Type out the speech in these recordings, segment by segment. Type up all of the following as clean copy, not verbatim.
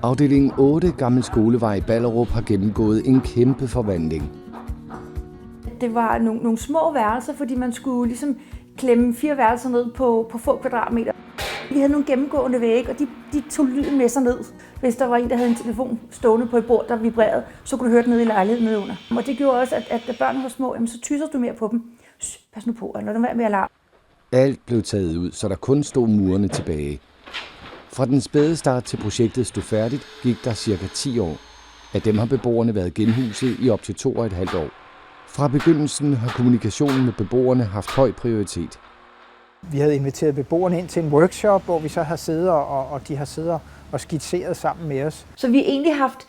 Afdeling 8 Gammel Skolevej i Ballerup har gennemgået en kæmpe forvandling. Det var nogle små værelser, fordi man skulle ligesom klemme 4 værelser ned på få kvadratmeter. Vi havde nogle gennemgående vægge, og de tog lyden med sig ned. Hvis der var en, der havde en telefon stående på et bord, der vibrerede, så kunne du høre den nede i lejligheden nedenunder. Og det gjorde også, at da børnene var små, så tysser du mere på dem. Pas nu på, eller lad være med alarm. Alt blev taget ud, så der kun stod murene tilbage. Fra den spæde start til projektet stod færdigt, gik der cirka 10 år. Af dem har beboerne været genhuset i op til 2,5 år. Fra begyndelsen har kommunikationen med beboerne haft høj prioritet. Vi havde inviteret beboerne ind til en workshop, hvor vi så har siddet og de har siddet og skitseret sammen med os. Så vi har egentlig haft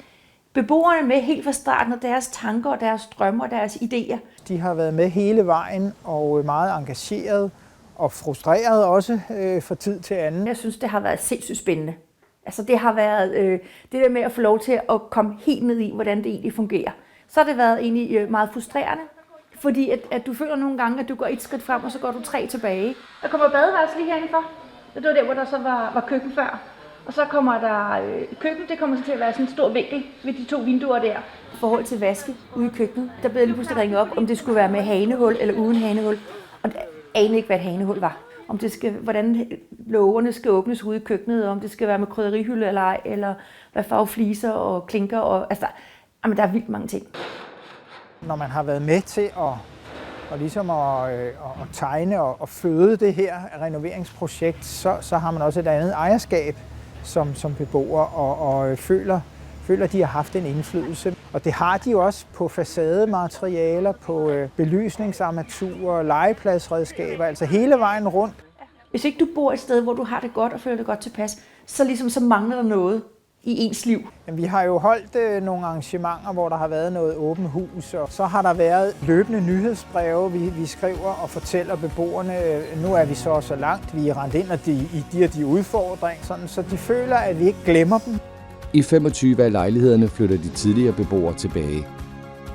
beboerne med helt fra starten af deres tanker og deres drømme og deres idéer. De har været med hele vejen og meget engageret og frustreret også fra tid til anden. Jeg synes, det har været sindssygt spændende. Altså det har været det der med at få lov til at komme helt ned i, hvordan det egentlig fungerer. Så har det været egentlig meget frustrerende, fordi at du føler nogle gange, at du går 1 skridt frem, og så går du 3 tilbage. Der kommer badeværelse lige herindfor. Det var der, hvor der så var køkken før. Og så kommer der køkken, det kommer så til at være sådan en stor vinkel ved de 2 vinduer der. I forhold til vaske ude i køkkenet, der blev lige pludselig ringet op, om det skulle være med hanehul eller uden hanehul. Og jeg anede ikke, hvad et hanehul var. Om det skal, hvordan lågerne skal åbnes ude i køkkenet, om det skal være med krydderihylde eller ej, eller hvad farve fliser og klinker. Og, altså, jamen, der er vildt mange ting. Når man har været med til at tegne og føde det her renoveringsprojekt, så har man også et andet ejerskab som beboer og føler, at de har haft en indflydelse. Og det har de også på facadematerialer, på belysningsarmaturer, legepladsredskaber, altså hele vejen rundt. Hvis ikke du bor et sted, hvor du har det godt og føler dig godt tilpas, så mangler der noget i ens liv. Vi har jo holdt nogle arrangementer, hvor der har været noget åbent hus, og så har der været løbende nyhedsbreve, vi skriver og fortæller beboerne, nu er vi så langt, vi er rendt ind i de udfordringer, sådan, så de føler, at vi ikke glemmer dem. I 25 af lejlighederne flytter de tidligere beboere tilbage.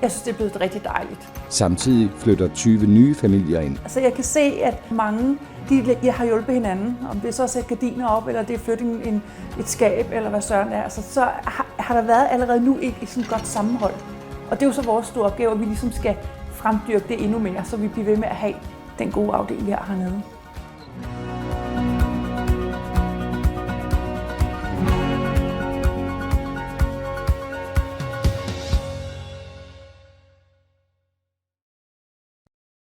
Jeg synes, det er blevet rigtig dejligt. Samtidig flytter 20 nye familier ind. Altså, jeg kan se, at mange de har hjulpet hinanden. Om det er så at sætte gardiner op, eller det er at flytte et skab, eller hvad søren er. Altså, så har der været allerede nu et sådan godt sammenhold. Og det er jo så vores store opgave, at vi ligesom skal fremdyrke det endnu mere, så vi bliver ved med at have den gode afdeling, vi har hernede.